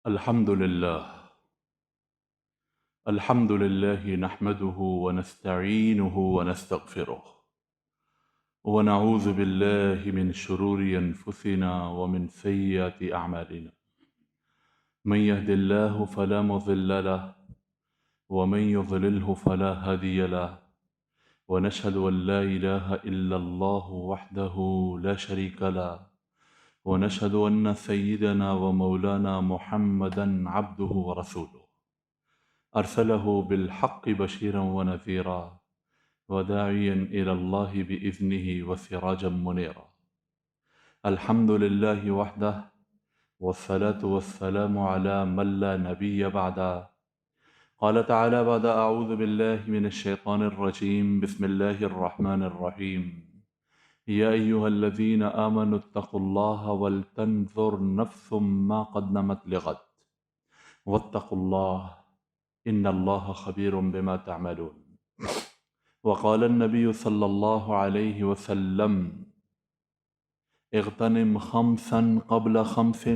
الحمد لله نحمده ونستعينه ونستغفره ونعوذ بالله من شرور أنفسنا ومن سيئات أعمالنا. من يهد الله فلا مضل له ومن يضلله فلا هادي له، ونشهد أن لا إله إلا الله وحده لا شريك له، ونشهد أن سيدنا ومولانا محمدا عبده ورسوله أرسله بالحق بشيرا ونذيرا وداعيا إلى الله بإذنه وسراجا منيرا. الحمد لله وحده، والصلاة والسلام على من لا نبي بعده. قال تعالى بعد أعوذ بالله من الشيطان الرجيم، بسم الله الرحمن الرحيم. يا أيها الذين آمنوا اتقوا الله ولتنظر نفس ما قدمت لغد واتقوا الله إن الله خبير بما تعملون. وقال النبي صلى الله عليه وسلم: اغتنم خمسا قبل خمس،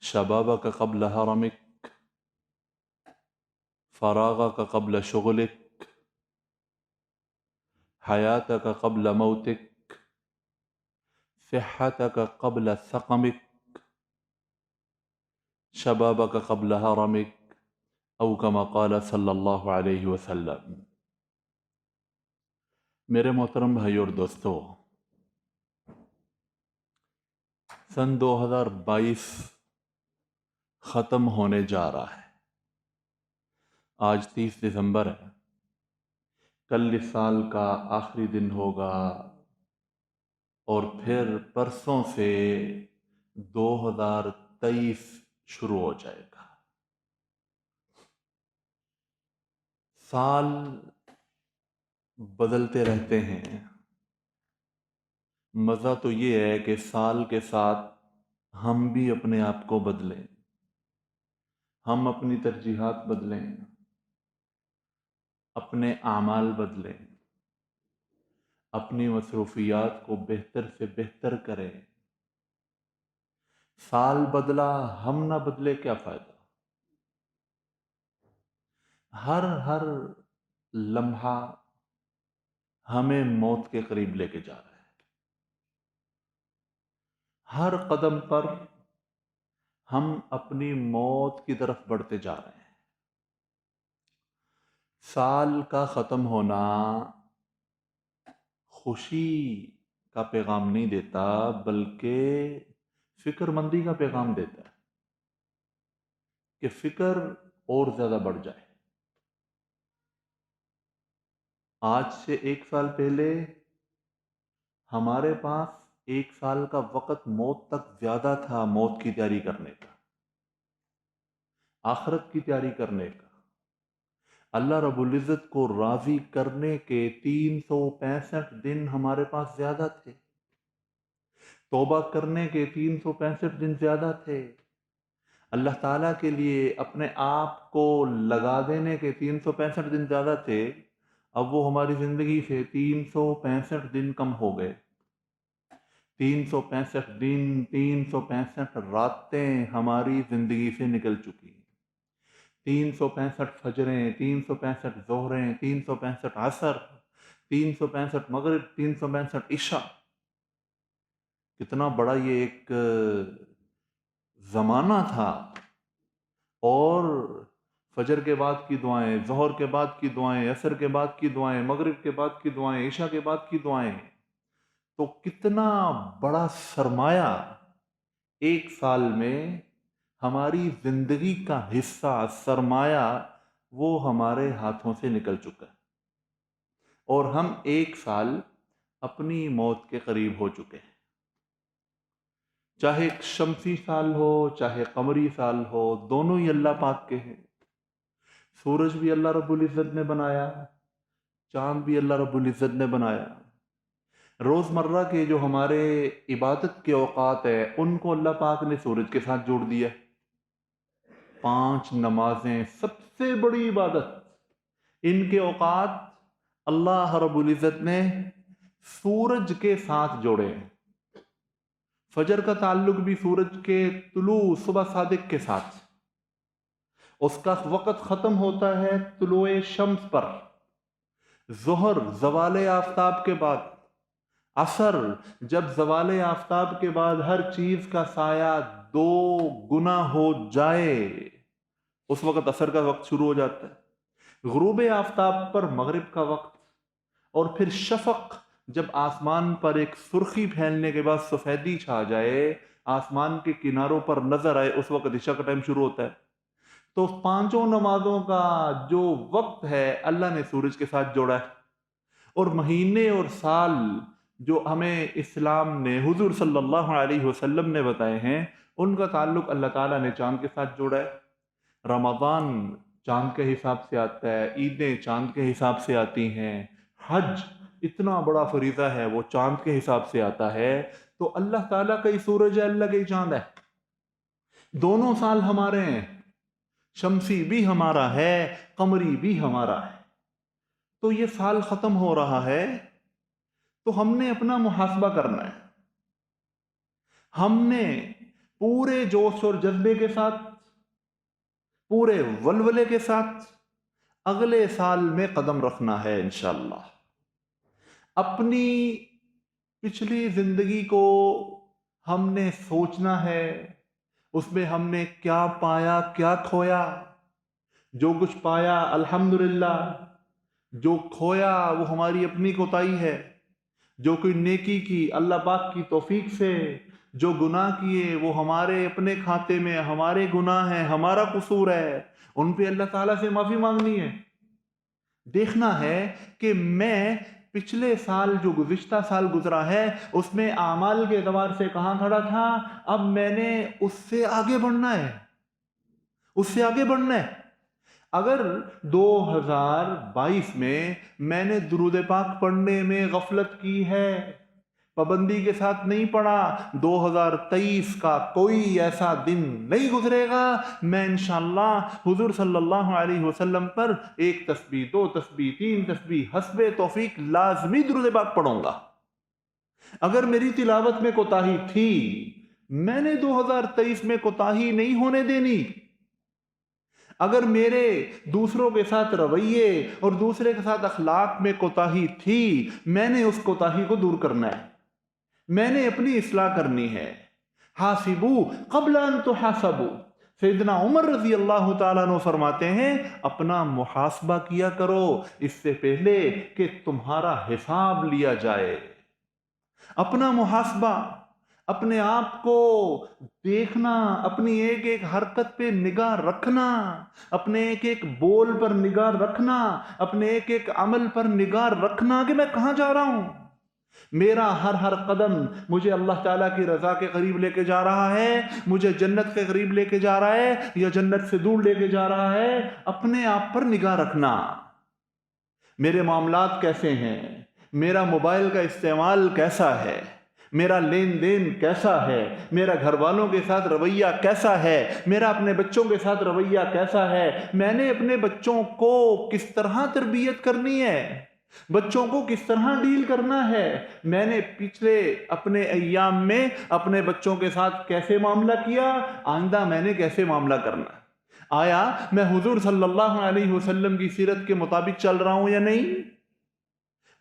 شبابك قبل هرمك، فراغك قبل شغلك، حياتك قبل موتك، صحتك قبل سقمك، شبابك قبل هرمك، او كما قال صلی اللہ علیہ وسلم. میرے محترم بھائی اور دوستو، سن 2022 ختم ہونے جا رہا ہے. آج 30 دسمبر ہے. کل اس سال کا آخری دن ہوگا اور پھر پرسوں سے 2023 شروع ہو جائے گا. سال بدلتے رہتے ہیں. مزہ تو یہ ہے کہ سال کے ساتھ ہم بھی اپنے آپ کو بدلیں، ہم اپنی ترجیحات بدلیں، اپنے اعمال بدلیں، اپنی مصروفیات کو بہتر سے بہتر کریں. سال بدلا ہم نہ بدلے کیا فائدہ؟ ہر لمحہ ہمیں موت کے قریب لے کے جا رہا ہے. ہر قدم پر ہم اپنی موت کی طرف بڑھتے جا رہے ہیں. سال کا ختم ہونا خوشی کا پیغام نہیں دیتا، بلکہ فکر مندی کا پیغام دیتا ہے کہ فکر اور زیادہ بڑھ جائے. آج سے 1 سال پہلے ہمارے پاس 1 سال کا وقت موت تک زیادہ تھا، موت کی تیاری کرنے کا، آخرت کی تیاری کرنے کا، اللہ رب العزت کو راضی کرنے کے 365 دن ہمارے پاس زیادہ تھے، توبہ کرنے کے 365 دن زیادہ تھے، اللہ تعالیٰ کے لیے اپنے آپ کو لگا دینے کے 365 دن زیادہ تھے. اب وہ ہماری زندگی سے 365 دن کم ہو گئے. 365 دن، 365 راتیں ہماری زندگی سے نکل چکی. 365 فجریں، 365 ظہریں، 365 عصر، 365 مغرب، 365 عشاء. کتنا بڑا یہ ایک زمانہ تھا. اور فجر کے بعد کی دعائیں، ظہر کے بعد کی دعائیں، عصر کے بعد کی دعائیں، مغرب کے بعد کی دعائیں، عشاء کے بعد کی دعائیں. تو کتنا بڑا سرمایہ 1 سال میں ہماری زندگی کا حصہ، سرمایہ، وہ ہمارے ہاتھوں سے نکل چکا ہے. اور ہم 1 سال اپنی موت کے قریب ہو چکے ہیں. چاہے شمسی سال ہو، چاہے قمری سال ہو، دونوں ہی اللہ پاک کے ہیں. سورج بھی اللہ رب العزت نے بنایا، چاند بھی اللہ رب العزت نے بنایا. روزمرہ کے جو ہمارے عبادت کے اوقات ہیں ان کو اللہ پاک نے سورج کے ساتھ جوڑ دیا. 5 نمازیں سب سے بڑی عبادت، ان کے اوقات اللہ رب العزت نے سورج کے ساتھ جوڑے ہیں. فجر کا تعلق بھی سورج کے طلوع صبح صادق کے ساتھ، اس کا وقت ختم ہوتا ہے طلوع شمس پر، ظہر زوال آفتاب کے بعد، عصر جب زوال آفتاب کے بعد ہر چیز کا سایہ 2 گنا ہو جائے، اس وقت عصر کا وقت شروع ہو جاتا ہے، غروب آفتاب پر مغرب کا وقت، اور پھر شفق جب آسمان پر ایک سرخی پھیلنے کے بعد سفیدی چھا جائے، آسمان کے کناروں پر نظر آئے، اس وقت عشاء کا ٹائم شروع ہوتا ہے۔ تو 5 نمازوں کا جو وقت ہے اللہ نے سورج کے ساتھ جوڑا ہے، اور مہینے اور سال جو ہمیں اسلام نے حضور صلی اللہ علیہ وسلم نے بتائے ہیں، ان کا تعلق اللہ تعالیٰ نے چاند کے ساتھ جوڑا ہے۔ رمضان چاند کے حساب سے آتا ہے، عیدیں چاند کے حساب سے آتی ہیں، حج اتنا بڑا فریضہ ہے وہ چاند کے حساب سے آتا ہے۔ تو اللہ تعالیٰ کا ہی سورج ہے، اللہ کا ہی چاند ہے، دونوں سال ہمارے ہیں، شمسی بھی ہمارا ہے، قمری بھی ہمارا ہے۔ تو یہ سال ختم ہو رہا ہے تو ہم نے اپنا محاسبہ کرنا ہے، ہم نے پورے جوش اور جذبے کے ساتھ، پورے ولولے کے ساتھ اگلے سال میں قدم رکھنا ہے انشاءاللہ۔ اپنی پچھلی زندگی کو ہم نے سوچنا ہے، اس میں ہم نے کیا پایا کیا کھویا۔ جو کچھ پایا الحمدللہ، جو کھویا وہ ہماری اپنی کوتاہی ہے، جو کوئی نیکی کی اللہ پاک کی توفیق سے، جو گناہ کیے وہ ہمارے اپنے کھاتے میں، ہمارے گناہ ہیں، ہمارا قصور ہے، ان پہ اللہ تعالیٰ سے معافی مانگنی ہے۔ دیکھنا ہے کہ میں پچھلے سال جو گزشتہ سال گزرا ہے اس میں اعمال کے اعتبار سے کہاں کھڑا تھا، اب میں نے اس سے آگے بڑھنا ہے، اس سے آگے بڑھنا ہے۔ اگر 2022 میں نے درود پاک پڑھنے میں غفلت کی ہے، پابندی کے ساتھ نہیں پڑھا، 2023 کا کوئی ایسا دن نہیں گزرے گا میں انشاءاللہ حضور صلی اللہ علیہ وسلم پر 1 تسبیح 2 تسبیح 3 تسبیح حسب توفیق لازمی درود پاک پڑھوں گا۔ اگر میری تلاوت میں کوتاہی تھی، میں نے 2023 میں کوتاہی نہیں ہونے دینی۔ اگر میرے دوسروں کے ساتھ رویے اور دوسرے کے ساتھ اخلاق میں کوتاہی تھی، میں نے اس کوتاہی کو دور کرنا ہے، میں نے اپنی اصلاح کرنی ہے۔ حاسبو قبل ان تحاسبو، سیدنا عمر رضی اللہ تعالیٰ عنہ فرماتے ہیں اپنا محاسبہ کیا کرو اس سے پہلے کہ تمہارا حساب لیا جائے۔ اپنا محاسبہ، اپنے آپ کو دیکھنا، اپنی ایک ایک حرکت پہ نگاہ رکھنا، اپنے ایک ایک بول پر نگاہ رکھنا، اپنے ایک ایک عمل پر نگاہ رکھنا کہ میں کہاں جا رہا ہوں۔ میرا ہر قدم مجھے اللہ تعالیٰ کی رضا کے قریب لے کے جا رہا ہے، مجھے جنت کے قریب لے کے جا رہا ہے یا جنت سے دور لے کے جا رہا ہے۔ اپنے آپ پر نگاہ رکھنا، میرے معاملات کیسے ہیں، میرا موبائل کا استعمال کیسا ہے، میرا لین دین کیسا ہے، میرا گھر والوں کے ساتھ رویہ کیسا ہے، میرا اپنے بچوں کے ساتھ رویہ کیسا ہے، میں نے اپنے بچوں کو کس طرح تربیت کرنی ہے، بچوں کو کس طرح ڈیل کرنا ہے، میں نے پچھلے اپنے ایام میں اپنے بچوں کے ساتھ کیسے معاملہ کیا، آئندہ میں نے کیسے معاملہ کرنا ہے۔ آیا میں حضور صلی اللہ علیہ وسلم کی سیرت کے مطابق چل رہا ہوں یا نہیں؟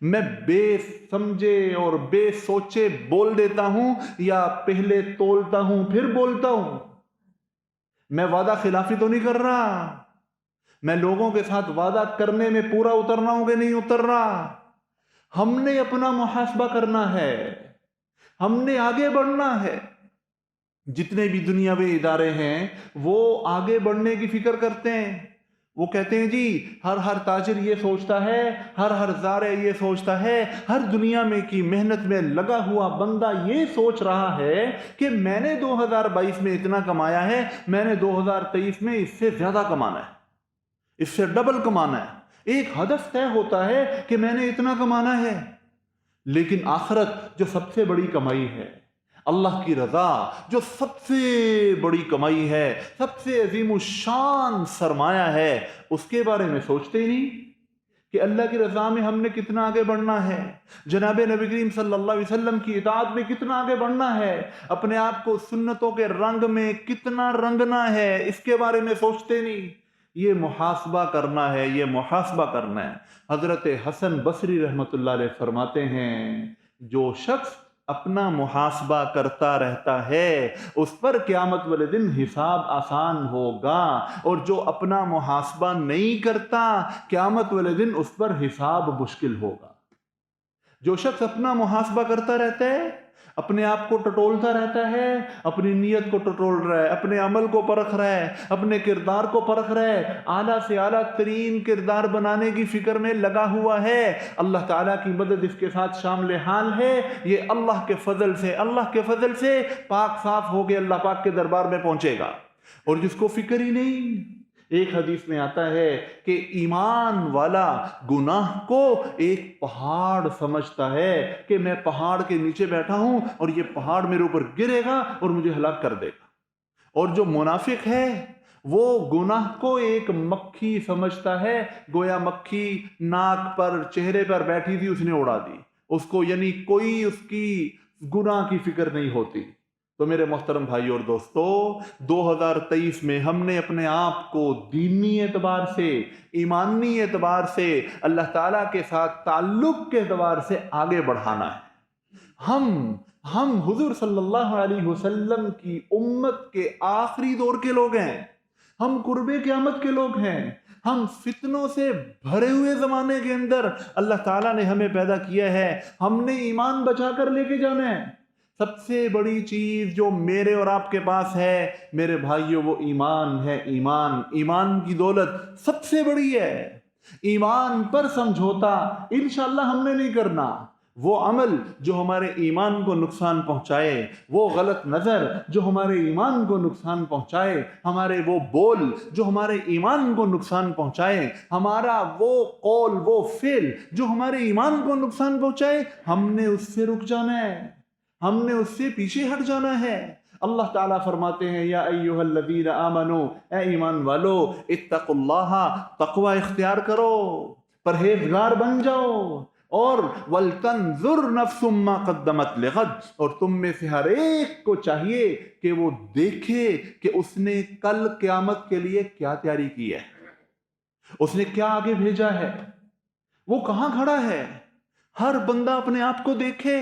میں بے سمجھے اور بے سوچے بول دیتا ہوں یا پہلے تولتا ہوں پھر بولتا ہوں؟ میں وعدہ خلافی تو نہیں کر رہا، میں لوگوں کے ساتھ وعدہ کرنے میں پورا اترنا ہوں کہ نہیں اتر رہا؟ ہم نے اپنا محاسبہ کرنا ہے، ہم نے آگے بڑھنا ہے۔ جتنے بھی دنیاوی ادارے ہیں وہ آگے بڑھنے کی فکر کرتے ہیں، وہ کہتے ہیں جی ہر تاجر یہ سوچتا ہے، ہر زارع یہ سوچتا ہے، ہر دنیا میں کی محنت میں لگا ہوا بندہ یہ سوچ رہا ہے کہ میں نے 2022 میں اتنا کمایا ہے، میں نے 2023 میں اس سے زیادہ کمانا ہے، اس سے ڈبل کمانا ہے۔ ایک ہدف طے ہوتا ہے کہ میں نے اتنا کمانا ہے، لیکن آخرت جو سب سے بڑی کمائی ہے، اللہ کی رضا جو سب سے بڑی کمائی ہے، سب سے عظیم الشان سرمایہ ہے، اس کے بارے میں سوچتے ہی نہیں کہ اللہ کی رضا میں ہم نے کتنا آگے بڑھنا ہے، جناب نبی کریم صلی اللہ علیہ وسلم کی اطاعت میں کتنا آگے بڑھنا ہے، اپنے آپ کو سنتوں کے رنگ میں کتنا رنگنا ہے، اس کے بارے میں سوچتے نہیں۔ یہ محاسبہ کرنا ہے، یہ محاسبہ کرنا ہے۔ حضرت حسن بصری رحمۃ اللہ علیہ فرماتے ہیں جو شخص اپنا محاسبہ کرتا رہتا ہے اس پر قیامت والے دن حساب آسان ہوگا، اور جو اپنا محاسبہ نہیں کرتا قیامت والے دن اس پر حساب مشکل ہوگا۔ جو شخص اپنا محاسبہ کرتا رہتا ہے، اپنے آپ کو ٹٹولتا رہتا ہے، اپنی نیت کو ٹٹول رہا ہے، اپنے عمل کو پرکھ رہا ہے، اپنے کردار کو پرکھ رہا ہے، اعلیٰ سے اعلیٰ ترین کردار بنانے کی فکر میں لگا ہوا ہے، اللہ تعالیٰ کی مدد اس کے ساتھ شامل حال ہے، یہ اللہ کے فضل سے پاک صاف ہو کے اللہ پاک کے دربار میں پہنچے گا۔ اور جس کو فکر ہی نہیں، ایک حدیث میں آتا ہے کہ ایمان والا گناہ کو ایک پہاڑ سمجھتا ہے کہ میں پہاڑ کے نیچے بیٹھا ہوں اور یہ پہاڑ میرے اوپر گرے گا اور مجھے ہلاک کر دے گا۔ اور جو منافق ہے وہ گناہ کو ایک مکھی سمجھتا ہے، گویا مکھی ناک پر چہرے پر بیٹھی تھی، اس نے اڑا دی اس کو، یعنی کوئی اس کی گناہ کی فکر نہیں ہوتی۔ تو میرے محترم بھائی اور دوستو، 2023 میں ہم نے اپنے آپ کو دینی اعتبار سے، ایمانی اعتبار سے، اللہ تعالیٰ کے ساتھ تعلق کے اعتبار سے آگے بڑھانا ہے۔ ہم حضور صلی اللہ علیہ وسلم کی امت کے آخری دور کے لوگ ہیں، ہم قرب قیامت کے لوگ ہیں، ہم فتنوں سے بھرے ہوئے زمانے کے اندر اللہ تعالیٰ نے ہمیں پیدا کیا ہے، ہم نے ایمان بچا کر لے کے جانا ہے۔ سب سے بڑی چیز جو میرے اور آپ کے پاس ہے میرے بھائیوں وہ ایمان ہے۔ ایمان کی دولت سب سے بڑی ہے۔ ایمان پر سمجھوتا انشاءاللہ ہم نے نہیں کرنا۔ وہ عمل جو ہمارے ایمان کو نقصان پہنچائے، وہ غلط نظر جو ہمارے ایمان کو نقصان پہنچائے، ہمارے وہ بول جو ہمارے ایمان کو نقصان پہنچائے، ہمارا وہ قول وہ فعل جو ہمارے ایمان کو نقصان پہنچائے، ہم نے اس سے رک جانا ہے، ہم نے اس سے پیچھے ہٹ جانا ہے۔ اللہ تعالیٰ فرماتے ہیں یا ایھا الذین آمنو، اے ایمان والو، اتقوا اللہ، تقوی اختیار کرو، پرہیزگار بن جاؤ، اور وَلْتَنْظُرْ نَفْسٌ مَّا قَدَّمَتْ لِغَدٍ، اور تم میں سے ہر ایک کو چاہیے کہ وہ دیکھے کہ اس نے کل قیامت کے لیے کیا تیاری کی ہے، اس نے کیا آگے بھیجا ہے، وہ کہاں کھڑا ہے۔ ہر بندہ اپنے آپ کو دیکھے۔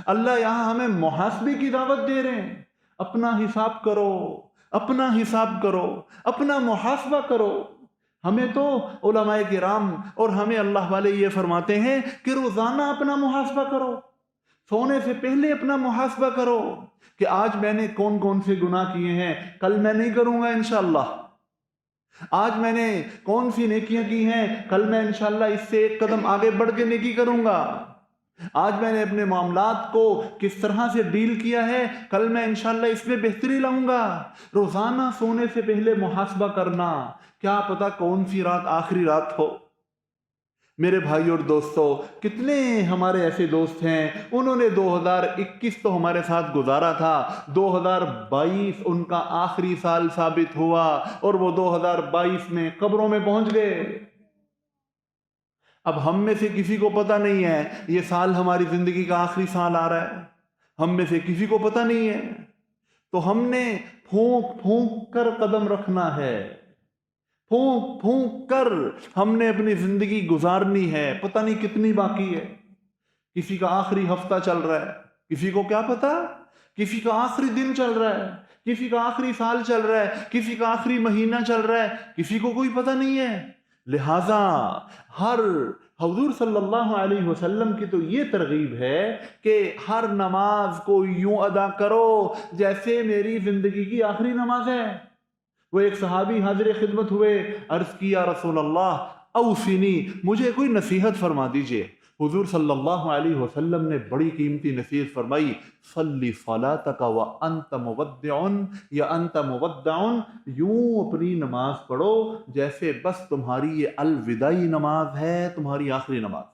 اللہ یہاں ہمیں محاسبے کی دعوت دے رہے ہیں۔ اپنا حساب کرو، اپنا حساب کرو، اپنا محاسبہ کرو۔ ہمیں تو علماء کرام اور ہمیں اللہ والے یہ فرماتے ہیں کہ روزانہ اپنا محاسبہ کرو، سونے سے پہلے اپنا محاسبہ کرو کہ آج میں نے کون کون سے گناہ کیے ہیں، کل میں نہیں کروں گا انشاءاللہ۔ آج میں نے کون سی نیکیاں کی ہیں، کل میں انشاءاللہ اس سے ایک قدم آگے بڑھ کے نیکی کروں گا۔ آج میں نے اپنے معاملات کو کس طرح سے ڈیل کیا ہے، کل میں انشاءاللہ اس میں بہتری لاؤں گا۔ روزانہ سونے سے پہلے محاسبہ کرنا، کیا پتہ کون سی رات آخری رات ہو۔ میرے بھائی اور دوستو، کتنے ہمارے ایسے دوست ہیں، انہوں نے 2021 تو ہمارے ساتھ گزارا تھا، 2022 ان کا آخری سال ثابت ہوا، اور وہ 2022 میں قبروں میں پہنچ گئے۔ اب ہم میں سے کسی کو پتہ نہیں ہے یہ سال ہماری زندگی کا آخری سال آ رہا ہے، ہم میں سے کسی کو پتہ نہیں ہے۔ تو ہم نے پھونک پھونک کر قدم رکھنا ہے، پھونک پھونک کر ہم نے اپنی زندگی گزارنی ہے۔ پتہ نہیں کتنی باقی ہے، کسی کا آخری ہفتہ چل رہا ہے، کسی کو کیا پتہ، کسی کا آخری دن چل رہا ہے، کسی کا آخری سال چل رہا ہے، کسی کا آخری مہینہ چل رہا ہے، کسی کو کوئی پتہ نہیں ہے۔ لہٰذا ہر حضور صلی اللہ علیہ وسلم کی تو یہ ترغیب ہے کہ ہر نماز کو یوں ادا کرو جیسے میری زندگی کی آخری نماز ہے۔ وہ ایک صحابی حاضر خدمت ہوئے، عرض کیا رسول اللہ اوصنی، مجھے کوئی نصیحت فرما دیجئے۔ حضور صلی اللہ علیہ وسلم نے بڑی قیمتی نصیحت فرمائی، صلی صلاتک وانت مودع یا انت مودع، یوں اپنی نماز پڑھو جیسے بس تمہاری یہ الوداعی نماز ہے، تمہاری آخری نماز،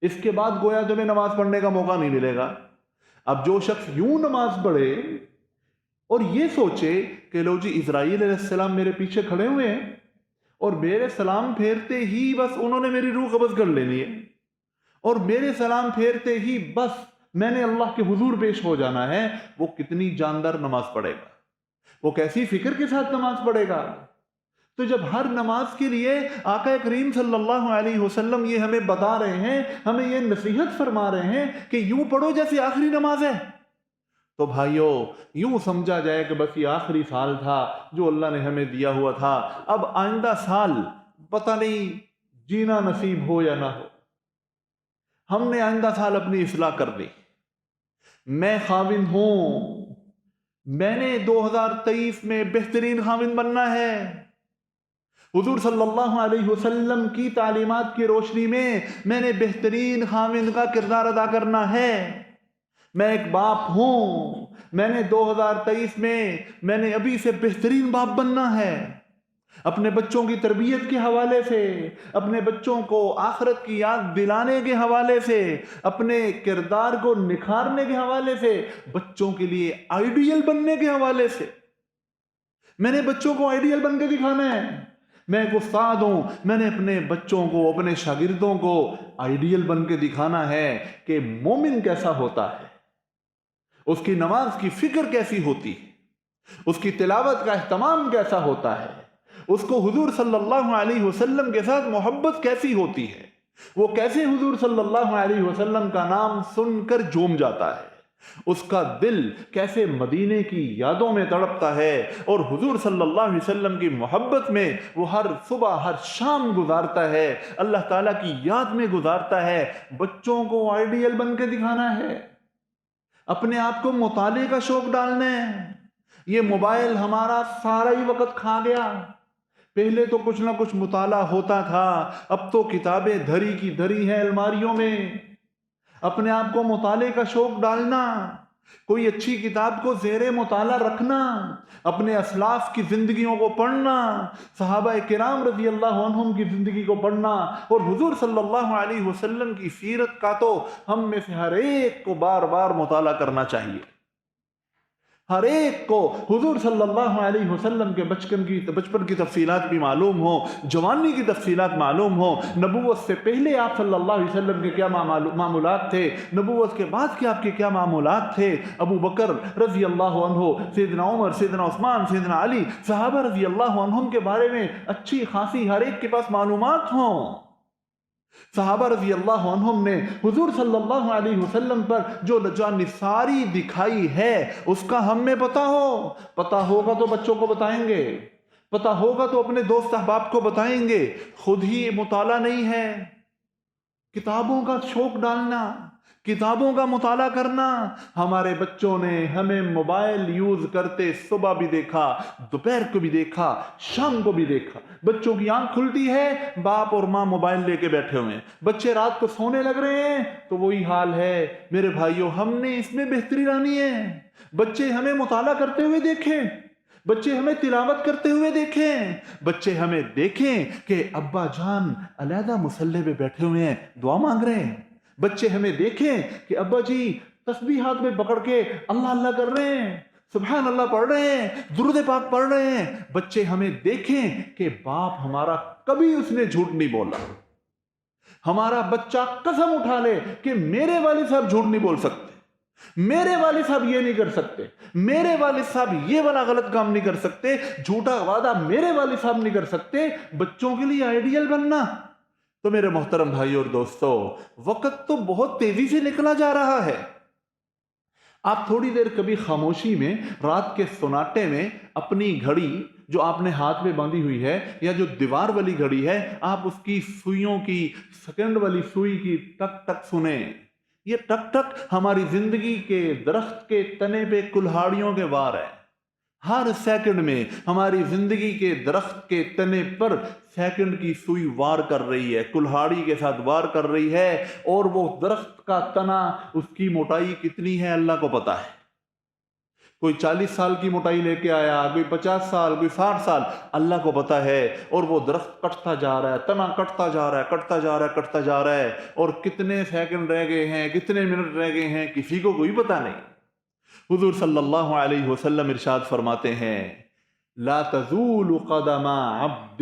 اس کے بعد گویا تمہیں نماز پڑھنے کا موقع نہیں ملے گا۔ اب جو شخص یوں نماز پڑھے اور یہ سوچے کہ لو جی اسرائیل علیہ السلام میرے پیچھے کھڑے ہوئے ہیں اور میرے سلام پھیرتے ہی بس انہوں نے میری روح قبض کر لینی ہے، اور میرے سلام پھیرتے ہی بس میں نے اللہ کے حضور پیش ہو جانا ہے، وہ کتنی جاندار نماز پڑھے گا، وہ کیسی فکر کے ساتھ نماز پڑھے گا۔ تو جب ہر نماز کے لیے آقا کریم صلی اللہ علیہ وسلم یہ ہمیں بتا رہے ہیں، ہمیں یہ نصیحت فرما رہے ہیں کہ یوں پڑھو جیسے آخری نماز ہے، تو بھائیو یوں سمجھا جائے کہ بس یہ آخری سال تھا جو اللہ نے ہمیں دیا ہوا تھا، اب آئندہ سال پتہ نہیں جینا نصیب ہو یا نہ ہو۔ ہم نے آئندہ سال اپنی اصلاح کر دی، میں خاوند ہوں، میں نے 2023 میں بہترین خاوند بننا ہے، حضور صلی اللہ علیہ وسلم کی تعلیمات کی روشنی میں نے بہترین خاوند کا کردار ادا کرنا ہے، میں ایک باپ ہوں، میں نے 2023 میں نے ابھی سے بہترین باپ بننا ہے، اپنے بچوں کی تربیت کے حوالے سے، اپنے بچوں کو آخرت کی یاد دلانے کے حوالے سے، اپنے کردار کو نکھارنے کے حوالے سے، بچوں کے لیے آئیڈیل بننے کے حوالے سے میں نے بچوں کو آئیڈیل بن کے دکھانا ہے۔ میں ایک استاد ہوں، میں نے اپنے بچوں کو، اپنے شاگردوں کو آئیڈیل بن کے دکھانا ہے کہ مومن کیسا ہوتا ہے، اس کی نماز کی فکر کیسی ہوتی ہے، اس کی تلاوت کا اہتمام کیسا ہوتا ہے، اس کو حضور صلی اللہ علیہ وسلم کے ساتھ محبت کیسی ہوتی ہے، وہ کیسے حضور صلی اللہ علیہ وسلم کا نام سن کر جھوم جاتا ہے، اس کا دل کیسے مدینے کی یادوں میں تڑپتا ہے، اور حضور صلی اللہ علیہ وسلم کی محبت میں وہ ہر صبح ہر شام گزارتا ہے، اللہ تعالیٰ کی یاد میں گزارتا ہے۔ بچوں کو آئیڈیل بن کے دکھانا ہے، اپنے آپ کو مطالعے کا شوق ڈالنا ہے۔ یہ موبائل ہمارا سارا ہی وقت کھا گیا، پہلے تو کچھ نہ کچھ مطالعہ ہوتا تھا، اب تو کتابیں دھری کی دھری ہیں الماریوں میں۔ اپنے آپ کو مطالعے کا شوق ڈالنا، کوئی اچھی کتاب کو زیر مطالعہ رکھنا، اپنے اسلاف کی زندگیوں کو پڑھنا، صحابہ کرام رضی اللہ عنہم کی زندگی کو پڑھنا، اور حضور صلی اللہ علیہ وسلم کی سیرت کا تو ہم میں سے ہر ایک کو بار بار مطالعہ کرنا چاہیے۔ ہر ایک کو حضور صلی اللہ علیہ وسلم کے بچپن کی تفصیلات بھی معلوم ہو، جوانی کی تفصیلات معلوم ہو، نبوت سے پہلے آپ صلی اللہ علیہ وسلم کے کیا معمولات تھے، نبوت کے بعد کے آپ کے کیا معمولات تھے، ابو بکر رضی اللہ عنہ، سیدنا عمر، سیدنا عثمان، سیدنا علی، صحابہ رضی اللہ عنہم کے بارے میں اچھی خاصی ہر ایک کے پاس معلومات ہوں۔ صحابہ رضی اللہ عنہم نے حضور صلی اللہ علیہ وسلم پر جو نثاری دکھائی ہے اس کا ہم میں پتہ ہوگا تو بچوں کو بتائیں گے، پتہ ہوگا تو اپنے دوست احباب کو بتائیں گے۔ خود ہی مطالعہ نہیں ہے، کتابوں کا شوق ڈالنا، کتابوں کا مطالعہ کرنا۔ ہمارے بچوں نے ہمیں موبائل یوز کرتے صبح بھی دیکھا، دوپہر کو بھی دیکھا، شام کو بھی دیکھا۔ بچوں کی آنکھ کھلتی ہے، باپ اور ماں موبائل لے کے بیٹھے ہوئے ہیں، بچے رات کو سونے لگ رہے ہیں تو وہی حال ہے۔ میرے بھائیوں، ہم نے اس میں بہتری لانی ہے۔ بچے ہمیں مطالعہ کرتے ہوئے دیکھیں، بچے ہمیں تلاوت کرتے ہوئے دیکھیں، بچے ہمیں دیکھیں کہ ابا جان علیحدہ مصلی پہ بیٹھے ہوئے ہیں، دعا مانگ رہے ہیں۔ بچے ہمیں دیکھیں کہ ابا جی تسبیح ہاتھ میں پکڑ کے اللہ اللہ کر رہے ہیں، سبحان اللہ پڑھ رہے ہیں، درود پاک پڑھ رہے ہیں۔ بچے ہمیں دیکھیں کہ باپ ہمارا کبھی اس نے جھوٹ نہیں بولا۔ ہمارا بچہ قسم اٹھا لے کہ میرے والد صاحب جھوٹ نہیں بول سکتے، میرے والد صاحب یہ نہیں کر سکتے، میرے والد صاحب یہ والا غلط کام نہیں کر سکتے، جھوٹا وعدہ میرے والد صاحب نہیں کر سکتے۔ بچوں کے لیے آئیڈیل بننا۔ تو میرے محترم بھائی اور دوستو، وقت تو بہت تیزی سے نکلا جا رہا ہے۔ آپ تھوڑی دیر کبھی خاموشی میں، رات کے سناٹے میں اپنی گھڑی جو آپ نے ہاتھ میں باندھی ہوئی ہے یا جو دیوار والی گھڑی ہے، آپ اس کی سوئیوں کی، سیکنڈ والی سوئی کی ٹک ٹک سنیں۔ یہ ٹک ٹک ہماری زندگی کے درخت کے تنے پہ کلہاڑیوں کے وار ہے۔ ہر سیکنڈ میں ہماری زندگی کے درخت کے تنے پر سیکنڈ کی سوئی وار کر رہی ہے، کلہاڑی کے ساتھ وار کر رہی ہے، اور وہ درخت کا تنا، اس کی موٹائی کتنی ہے اللہ کو پتا ہے۔ کوئی 40 سال کی موٹائی لے کے آیا، کوئی 50 سال، کوئی 60 سال، اللہ کو پتا ہے۔ اور وہ درخت کٹتا جا رہا ہے، تنا کٹتا جا رہا ہے، کٹتا جا رہا ہے، کٹتا جا رہا ہے، اور کتنے سیکنڈ رہ گئے ہیں، کتنے منٹ رہ گئے ہیں، کسی کو کوئی پتا نہیں۔ حضور صلی اللہ علیہ وسلم ارشاد فرماتے ہیں، لا تزول قدم عبد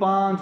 5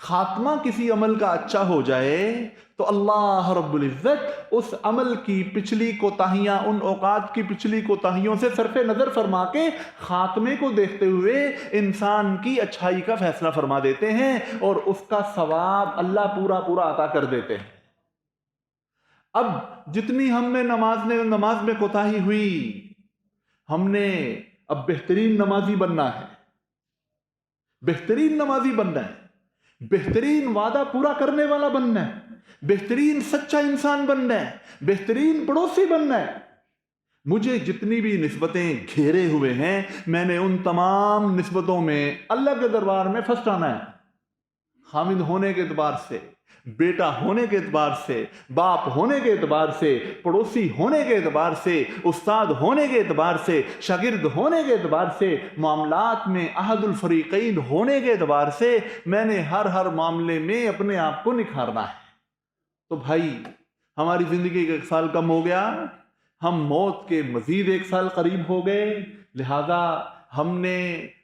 خاتمہ کسی عمل کا اچھا ہو جائے تو اللہ رب العزت اس عمل کی پچھلی کوتاہیاں، ان اوقات کی پچھلی کوتاہیوں سے صرف نظر فرما کے خاتمے کو دیکھتے ہوئے انسان کی اچھائی کا فیصلہ فرما دیتے ہیں اور اس کا ثواب اللہ پورا پورا عطا کر دیتے ہیں۔ اب جتنی ہم میں نماز میں کوتاہی ہوئی، ہم نے اب بہترین نمازی بننا ہے، بہترین نمازی بننا ہے، بہترین وعدہ پورا کرنے والا بننا ہے، بہترین سچا انسان بننا ہے، بہترین پڑوسی بننا ہے۔ مجھے جتنی بھی نسبتیں گھیرے ہوئے ہیں، میں نے ان تمام نسبتوں میں اللہ کے دربار میں فرسٹ آنا ہے، خامد ہونے کے اعتبار سے، بیٹا ہونے کے اعتبار سے، باپ ہونے کے اعتبار سے، پڑوسی ہونے کے اعتبار سے، استاد ہونے کے اعتبار سے، شاگرد ہونے کے اعتبار سے، معاملات میں احد الفریقین ہونے کے اعتبار سے میں نے ہر معاملے میں اپنے آپ کو نکھارنا ہے۔ تو بھائی ہماری زندگی کا 1 سال کم ہو گیا، ہم موت کے مزید 1 سال قریب ہو گئے، لہذا ہم نے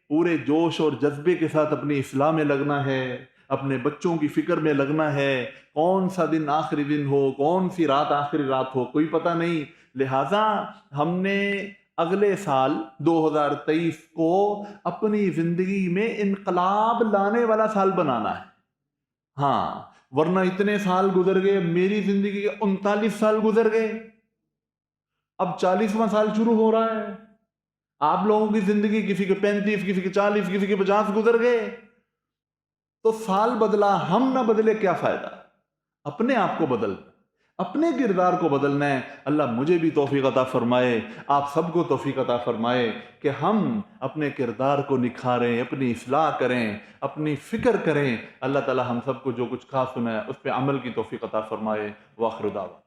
پورے جوش اور جذبے کے ساتھ اپنی اصلاح میں لگنا ہے، اپنے بچوں کی فکر میں لگنا ہے۔ کون سا دن آخری دن ہو، کون سی رات آخری رات ہو، کوئی پتہ نہیں، لہذا ہم نے اگلے سال 2023 کو اپنی زندگی میں انقلاب لانے والا سال بنانا ہے۔ ہاں، ورنہ اتنے سال گزر گئے، میری زندگی کے 39 سال گزر گئے، اب 40واں سال شروع ہو رہا ہے۔ آپ لوگوں کی زندگی کسی کے 35، کسی کے 40، کسی کے 50 گزر گئے، تو سال بدلا ہم نہ بدلے کیا فائدہ؟ اپنے آپ کو بدل، اپنے کردار کو بدلنا ہے۔ اللہ مجھے بھی توفیق عطا فرمائے، آپ سب کو توفیق عطا فرمائے کہ ہم اپنے کردار کو نکھاریں، اپنی اصلاح کریں، اپنی فکر کریں۔ اللہ تعالی ہم سب کو جو کچھ کہا سنا ہے اس پہ عمل کی توفیق عطا فرمائے۔ وآخر دعوانا